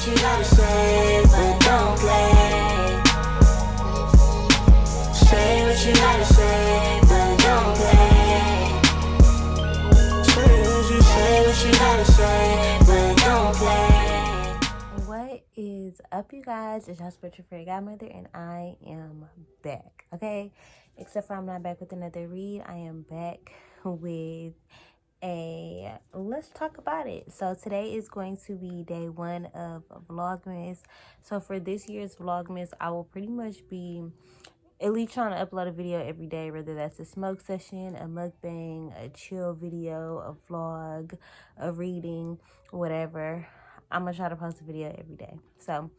what you gotta say, but don't play. Say what you gotta say, but don't play. Say what you gotta say, but don't play. What is up, you guys? It's your spiritual fairy godmother, and I am back. Okay, except for I'm not back with another read. I am back with a let's talk about it. So today is going to be day 1 of Vlogmas. So for this year's Vlogmas, I will pretty much be at least trying to upload a video every day, whether that's a smoke session, a mukbang, a chill video, a vlog, a reading, whatever. I'm gonna try to post a video every day. So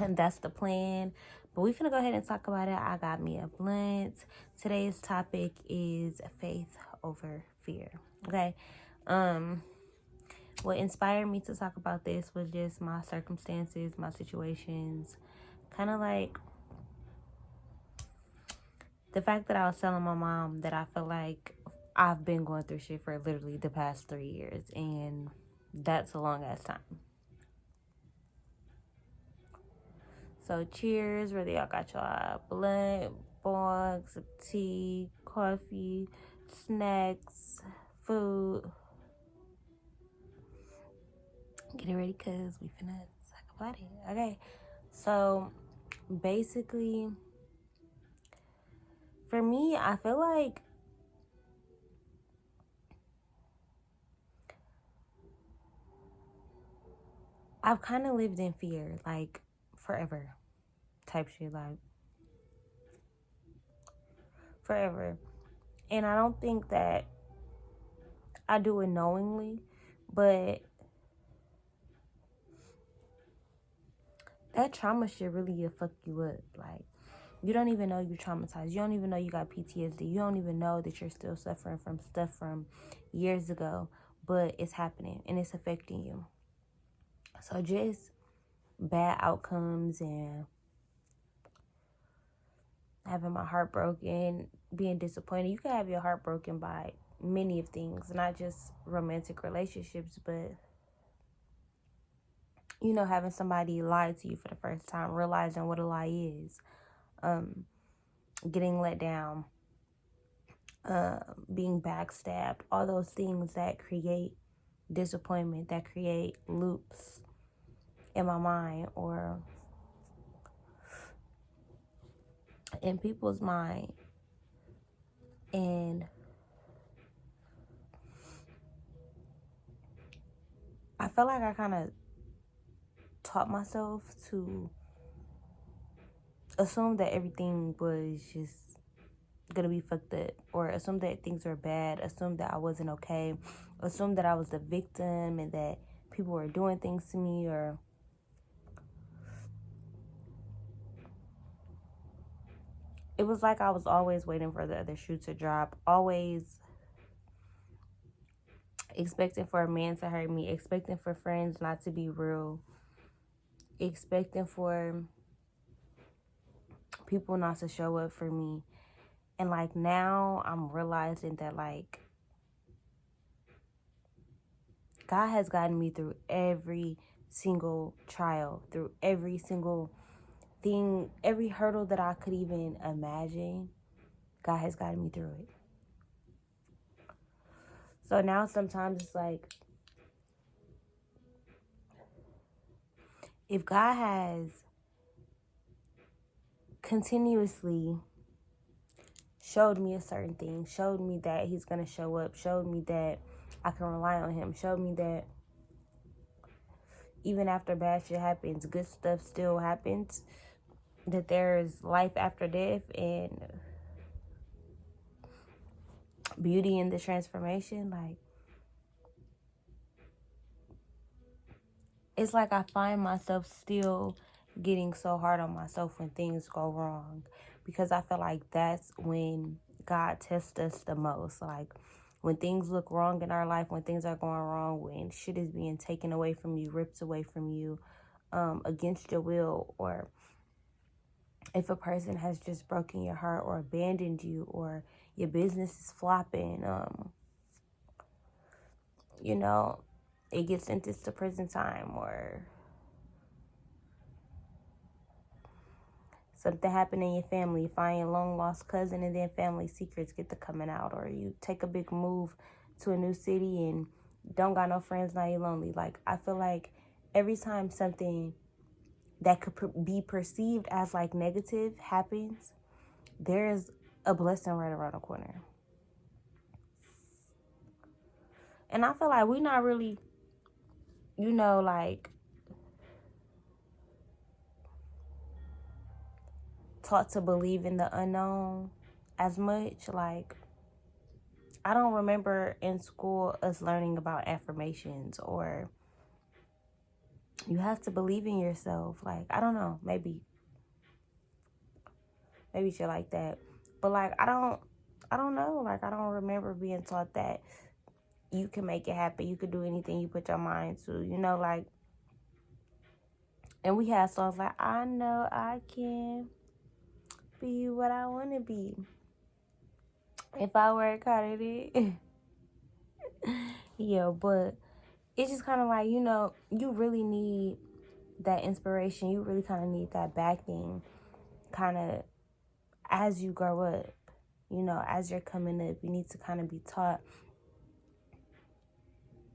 that's the plan. But we finna go ahead and talk about it. I got me a blunt. Today's topic is faith over fear. Okay. What inspired me to talk about this was just my circumstances, my situations, kind of like the fact that I was telling my mom that I feel like I've been going through shit for literally the past 3 years, and that's a long ass time. So cheers, whether y'all got y'all blunt, box of tea, coffee, snacks, food. Get it ready, cause we finna talk about it. Okay, so basically, for me, I feel like I've kind of lived in fear, like, forever type shit, like, forever. And I don't think that I do it knowingly, but that trauma shit really will fuck you up. Like, you don't even know you're traumatized. You don't even know you got PTSD. You don't even know that you're still suffering from stuff from years ago, but it's happening and it's affecting you. So just bad outcomes and having my heart broken, being disappointed. You can have your heart broken by many of things, not just romantic relationships, but, you know, having somebody lie to you for the first time, realizing what a lie is, getting let down, being backstabbed, all those things that create disappointment, that create loops in my mind or in people's mind. And I feel like I kind of taught myself to assume that everything was just gonna be fucked up, or assume that things were bad, assume that I wasn't okay, assume that I was the victim and that people were doing things to me, or it was like I was always waiting for the other shoe to drop, always expecting for a man to hurt me, expecting for friends not to be real, expecting for people not to show up for me. And like now I'm realizing that like God has gotten me through every single trial, through every single thing, every hurdle that I could even imagine. God has gotten me through it. So now sometimes it's like, if God has continuously showed me a certain thing, showed me that he's going to show up, showed me that I can rely on him, showed me that even after bad shit happens, good stuff still happens, that there's life after death and beauty in the transformation. Like, it's like I find myself still getting so hard on myself when things go wrong, because I feel like that's when God tests us the most. Like, when things look wrong in our life, when things are going wrong, when shit is being taken away from you, ripped away from you, against your will, or if a person has just broken your heart or abandoned you, or your business is flopping, you know, it gets sentenced to prison time, or something happened in your family, you find your long lost cousin, and then family secrets get to coming out, or you take a big move to a new city and don't got no friends, now you're lonely. Like, I feel like every time something that could be perceived as like negative happens, there's a blessing right around the corner. And I feel like we're not really, like, taught to believe in the unknown as much. Like, I don't remember in school us learning about affirmations, or you have to believe in yourself. Like, I don't know, maybe shit like that. But like, I don't know. Like, I don't remember being taught that you can make it happen. You could do anything you put your mind to, like, and we had songs like, I know I can be what I want to be if I work hard at it. Yeah, but it's just kind of like, you really need that inspiration. You really kind of need that backing kind of as you grow up. As you're coming up, you need to kind of be taught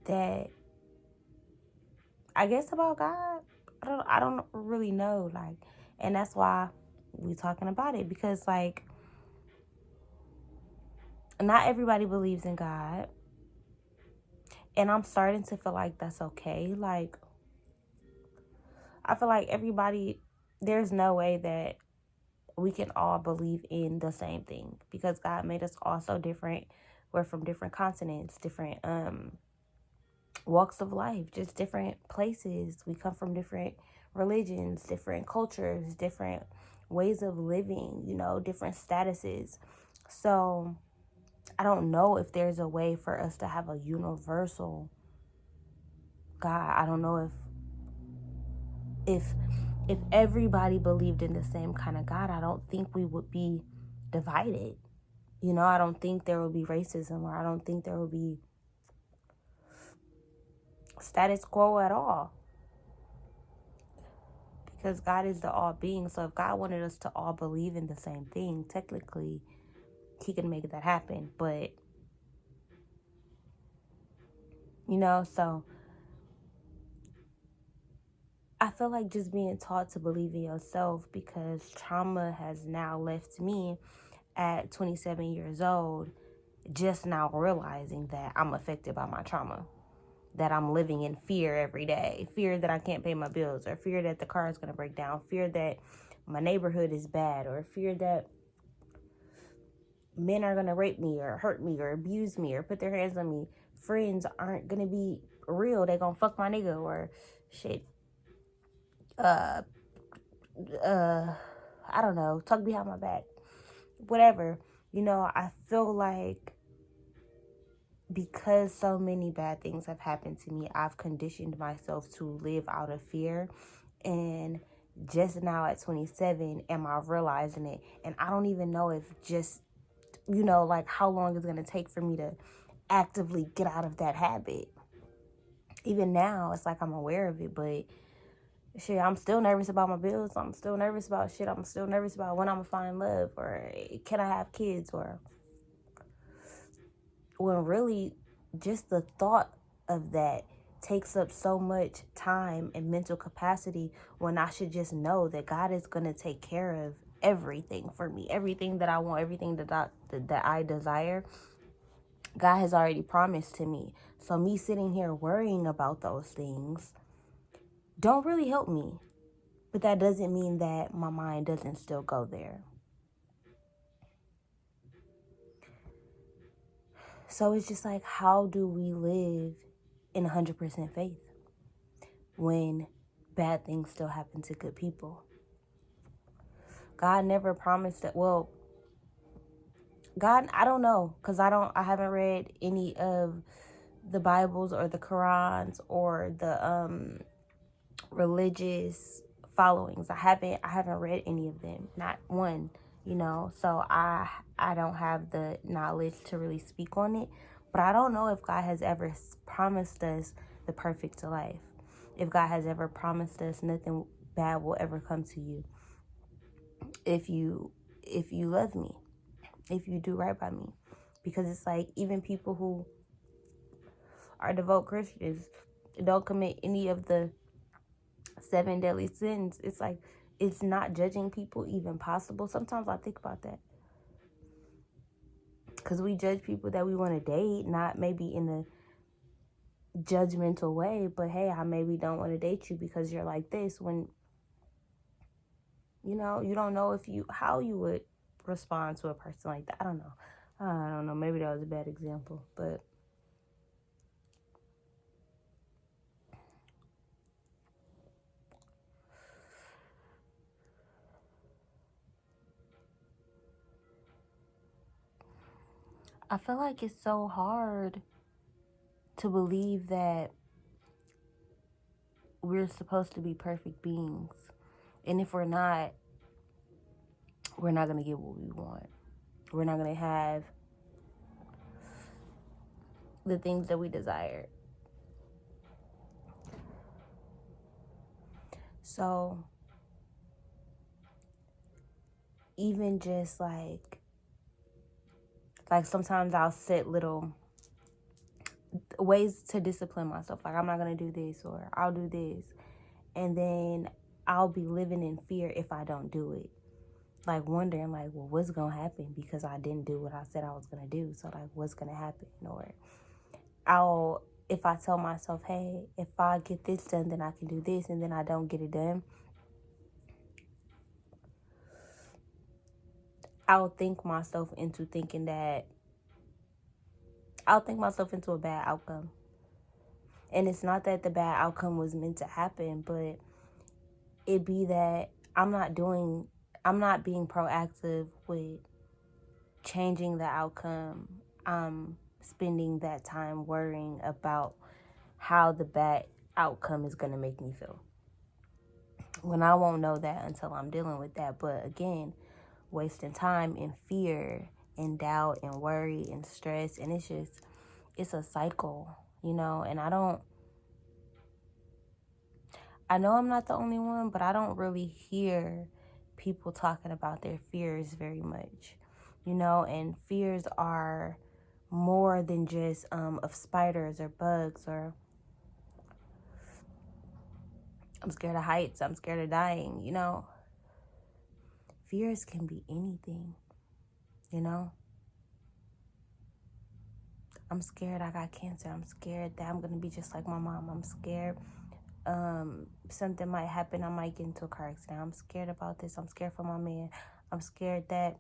that, I guess, about God. I don't really know, like, and that's why we talking about it, because like, not everybody believes in God, and I'm starting to feel like that's okay. Like, I feel like there's no way that we can all believe in the same thing, because God made us all so different. We're from different continents, different walks of life, just different places. We come from different religions, different cultures, different ways of living, different statuses. So I don't know if there's a way for us to have a universal God. I don't know if everybody believed in the same kind of God, I don't think we would be divided. I don't think there would be racism, or I don't think there would be status quo at all, because God is the all being. So if God wanted us to all believe in the same thing, technically he can make that happen. But so I feel like just being taught to believe in yourself, because trauma has now left me at 27 years old, just now realizing that I'm affected by my trauma, that I'm living in fear every day, fear that I can't pay my bills, or fear that the car is going to break down, fear that my neighborhood is bad, or fear that men are going to rape me or hurt me or abuse me or put their hands on me. Friends aren't going to be real. They going to fuck my nigga, or shit. I don't know, talk behind my back, whatever. I feel like because so many bad things have happened to me, I've conditioned myself to live out of fear. And just now at 27, am I realizing it? And I don't even know if just, like, how long it's going to take for me to actively get out of that habit. Even now, it's like I'm aware of it, but shit, I'm still nervous about my bills. I'm still nervous about shit. I'm still nervous about when I'm going to find love, or can I have kids, or when really just the thought of that takes up so much time and mental capacity, when I should just know that God is going to take care of everything for me, everything that I want, everything that I desire. God has already promised to me. So me sitting here worrying about those things don't really help me. But that doesn't mean that my mind doesn't still go there. So it's just like, how do we live in 100% faith when bad things still happen to good people? God never promised that. Well, God, I don't know, because I haven't read any of the Bibles or the Qurans or the religious followings. I haven't read any of them, not one. So I don't have the knowledge to really speak on it. But I don't know if God has ever promised us the perfect to life. If God has ever promised us nothing bad will ever come to you. If you love me, if you do right by me. Because it's like, even people who are devout Christians don't commit any of the 7 deadly sins. It's like, it's not judging people even possible. Sometimes I think about that. Because we judge people that we want to date, not maybe in a judgmental way, but hey, I maybe don't want to date you because you're like this, when, you know, you don't know how you would respond to a person like that. I don't know. Maybe that was a bad example, but I feel like it's so hard to believe that we're supposed to be perfect beings. And if we're not going to get what we want. We're not going to have the things that we desire. So, even just like sometimes I'll set little ways to discipline myself. Like, I'm not going to do this, or I'll do this. And then I'll be living in fear if I don't do it. Like, wondering, like, well, what's going to happen because I didn't do what I said I was going to do. So, like, what's going to happen? Or if I tell myself, hey, if I get this done, then I can do this, and then I don't get it done, I'll think myself into a bad outcome. And it's not that the bad outcome was meant to happen, but it be that I'm not being proactive with changing the outcome. I'm spending that time worrying about how the bad outcome is going to make me feel, when I won't know that until I'm dealing with that. But again, wasting time in fear and doubt and worry and stress, and it's a cycle, you know. And I know I'm not the only one, but I don't really hear people talking about their fears very much, you know. And fears are more than just of spiders or bugs, or I'm scared of heights, I'm scared of dying, you know. Fears can be anything, you know. I'm scared I got cancer. I'm scared that I'm going to be just like my mom. I'm scared something might happen. I might get into a car accident. I'm scared about this. I'm scared for my man. I'm scared that,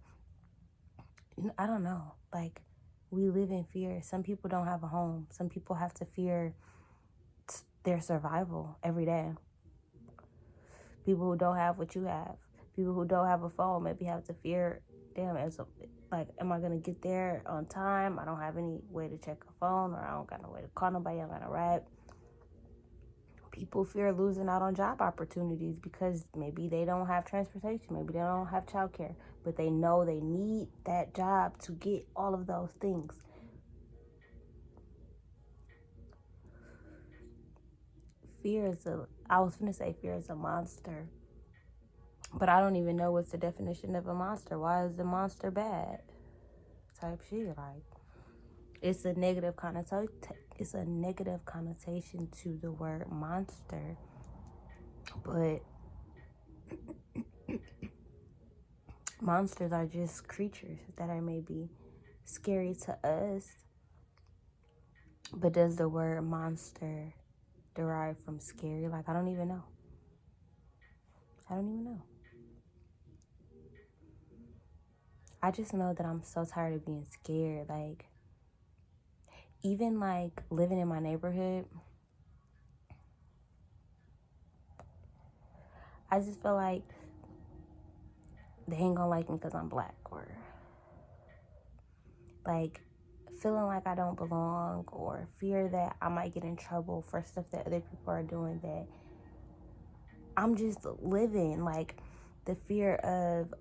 I don't know. Like, we live in fear. Some people don't have a home. Some people have to fear their survival every day. People who don't have what you have. People who don't have a phone maybe have to fear, damn, am I going to get there on time? I don't have any way to check a phone, or I don't got no way to call nobody. I'm going to ride. People fear losing out on job opportunities because maybe they don't have transportation. Maybe they don't have childcare, but they know they need that job to get all of those things. Fear is a monster. But I don't even know what's the definition of a monster. Why is the monster bad? Type shit. Like, it's a negative connotation. It's a negative connotation to the word monster. But monsters are just creatures that are maybe scary to us. But does the word monster derive from scary? Like, I don't even know. I just know that I'm so tired of being scared. Like, even like living in my neighborhood, I just feel like they ain't gonna like me because I'm black, or like feeling like I don't belong, or fear that I might get in trouble for stuff that other people are doing that I'm just living. Like, the fear of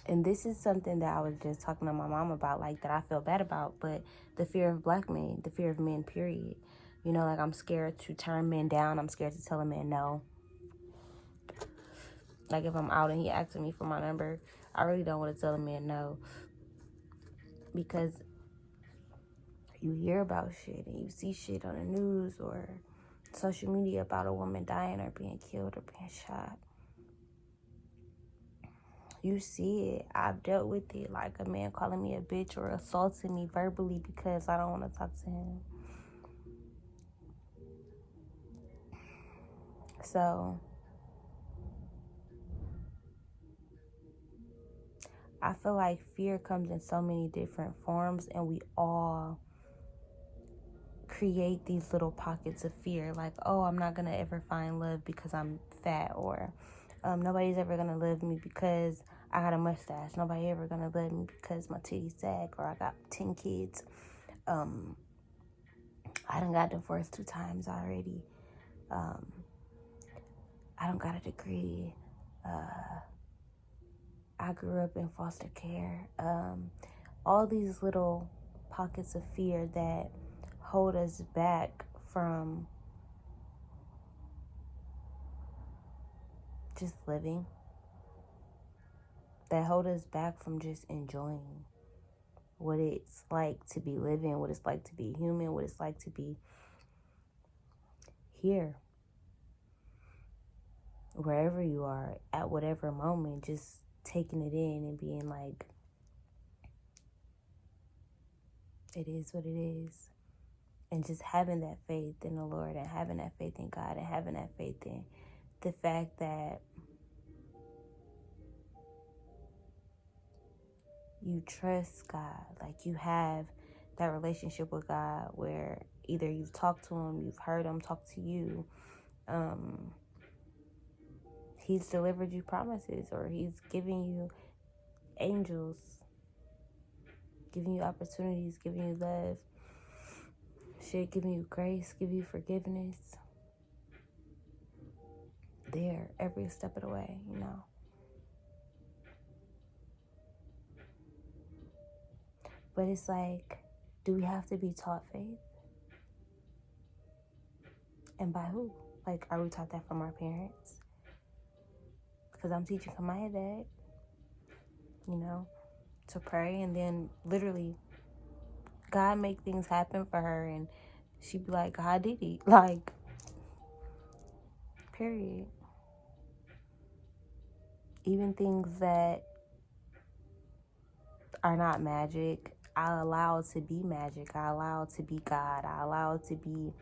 And this is something that I was just talking to my mom about, like, that I feel bad about, but the fear of black men, the fear of men, period. You know, like, I'm scared to turn men down. I'm scared to tell a man no. Like, if I'm out and he asking me for my number, I really don't want to tell a man no. Because you hear about shit and you see shit on the news or social media about a woman dying or being killed or being shot. You see it. I've dealt with it, like a man calling me a bitch or assaulting me verbally because I don't want to talk to him. So I feel like fear comes in so many different forms, and we all create these little pockets of fear. Like, oh, I'm not going to ever find love because I'm fat, or nobody's ever going to love me because I got a mustache. Nobody ever going to love me because my titties sag, or I got 10 kids. I done got divorced 2 times already. I don't got a degree. I grew up in foster care. All these little pockets of fear that hold us back from just living, that hold us back from just enjoying what it's like to be living, what it's like to be human, what it's like to be here, wherever you are, at whatever moment, just taking it in and being like, it is what it is. And just having that faith in the Lord, and having that faith in God, and having that faith in the fact that you trust God. Like, you have that relationship with God where either you've talked to him, you've heard him talk to you, he's delivered you promises, or he's giving you angels, giving you opportunities, giving you love, shit, giving you grace, giving you forgiveness. There, every step of the way, you know. But it's like, do we have to be taught faith? And by who? Like, are we taught that from our parents? Because I'm teaching my dad, you know, to pray, and then literally God make things happen for her, and she be like, God did it. Like, period. Even things that are not magic, I allow it to be magic. I allow it to be God. I allow it to be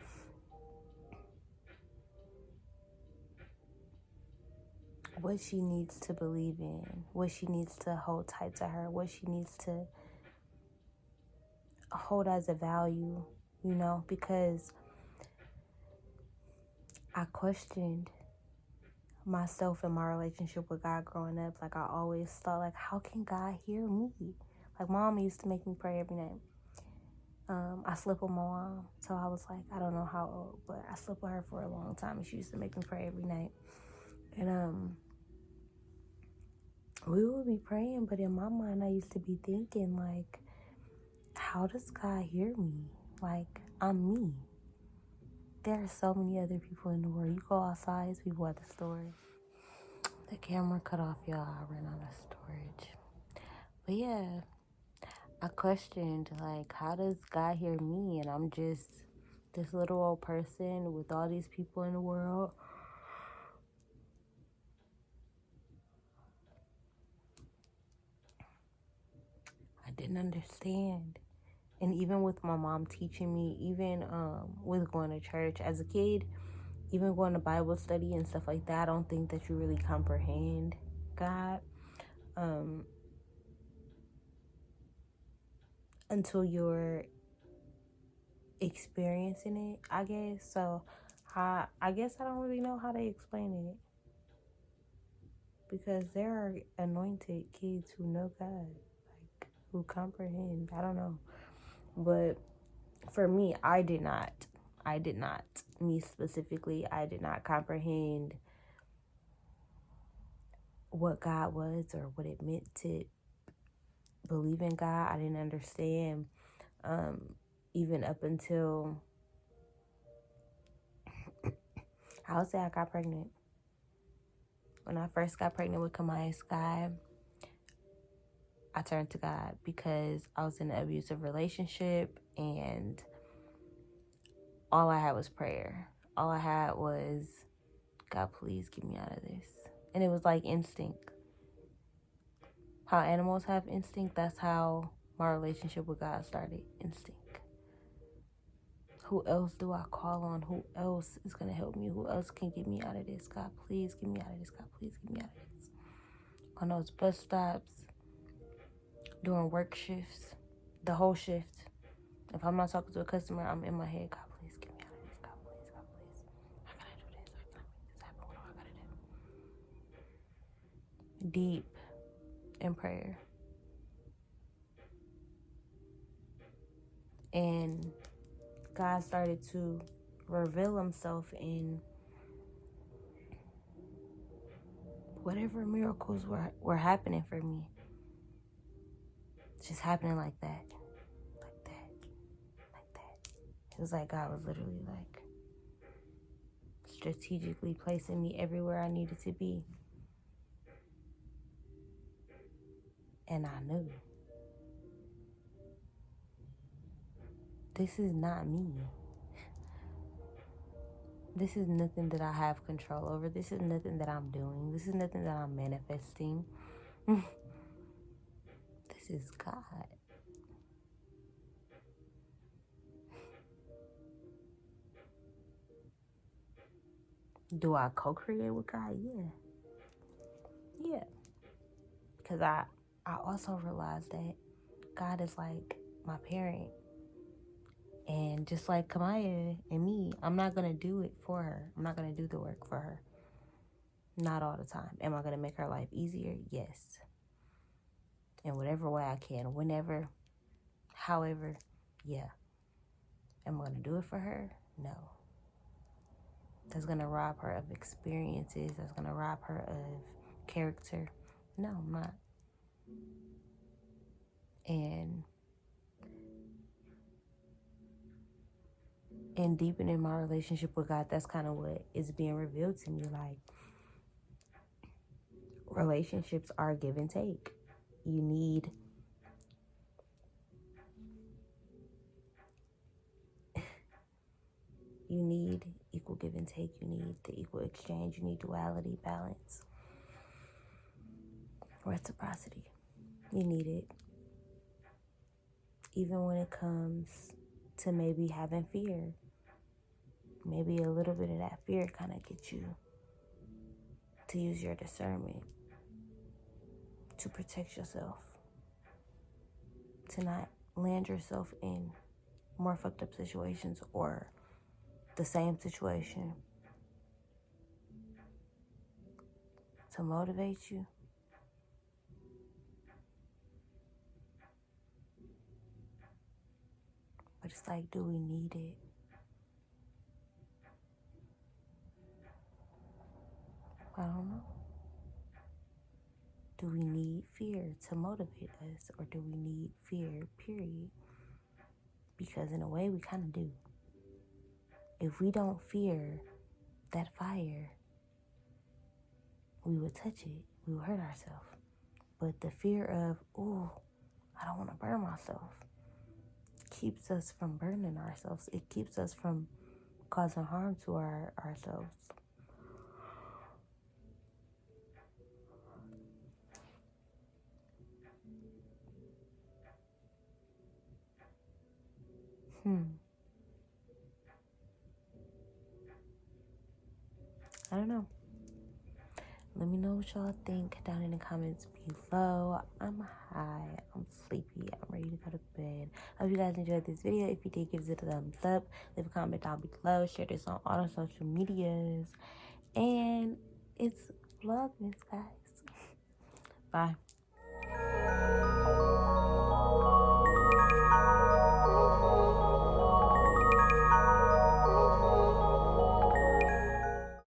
what she needs to believe in, what she needs to hold tight to her, what she needs to hold as a value, you know, because I questioned myself and my relationship with God growing up. Like, I always thought, like, how can God hear me? Like, Mom used to make me pray every night. I slept with my mom till I was like, I don't know how old, but I slept with her for a long time, and she used to make me pray every night. And we would be praying, but in my mind I used to be thinking, like, how does God hear me? Like, I'm me. There are so many other people in the world. You go outside, it's people at the store. The camera cut off, y'all. I ran out of storage. But yeah, I questioned, like, how does God hear me? And I'm just this little old person with all these people in the world. I didn't understand. And even with my mom teaching me, even with going to church as a kid, even going to Bible study and stuff like that, I don't think that you really comprehend God until you're experiencing it, I guess. So I guess I don't really know how to explain it, because there are anointed kids who know God, like, who comprehend. I don't know. But for me, I did not. Me specifically, I did not comprehend what God was, or what it meant to believe in God. I didn't understand, even up until, I would say I got pregnant. When I first got pregnant with Kamaya Sky, I turned to God because I was in an abusive relationship and all I had was prayer. All I had was, God, please get me out of this. And it was like instinct. How animals have instinct, that's how my relationship with God started. Instinct. Who else do I call on? Who else is going to help me? Who else can get me out of this? God, please get me out of this. God, please get me out of this. On those bus stops, during work shifts, the whole shift. If I'm not talking to a customer, I'm in my head, God, please get me out of this. God, please, God, please. How can I do this? How can I make this happen? What do I got to do? Deep in prayer. And God started to reveal himself in whatever miracles were happening for me. Just happening like that. Like that. Like that. It was like God was literally like strategically placing me everywhere I needed to be. And I knew. This is not me. This is nothing that I have control over. This is nothing that I'm doing. This is nothing that I'm manifesting. This is God. Do I co-create with God? Yeah. Yeah. Because I also realized that God is like my parent. And just like Kamaya and me, I'm not going to do it for her. I'm not going to do the work for her. Not all the time. Am I going to make her life easier? Yes. In whatever way I can. Whenever. However. Yeah. Am I going to do it for her? No. That's going to rob her of experiences. That's going to rob her of character. No, I'm not. And in deepening my relationship with God, that's kind of what is being revealed to me. Like, relationships are give and take. You need equal give and take. You need the equal exchange. You need duality, balance, reciprocity. You need it. Even when it comes to maybe having fear. Maybe a little bit of that fear kind of gets you to use your discernment to protect yourself. To not land yourself in more fucked up situations or the same situation. To motivate you. But it's like, do we need it? I don't know. Do we need fear to motivate us, or do we need fear, period? Because in a way, we kind of do. If we don't fear that fire, we would touch it. We would hurt ourselves. But the fear of, I don't want to burn myself, keeps us from burning ourselves. It keeps us from causing harm to ourselves. I don't know. Let me know what y'all think down in the comments below. I'm high. I'm sleepy. I'm ready to go to bed. I hope you guys enjoyed this video. If you did, give it a thumbs up. Leave a comment down below. Share this on all the social medias. And it's Vlogmas, guys. Bye.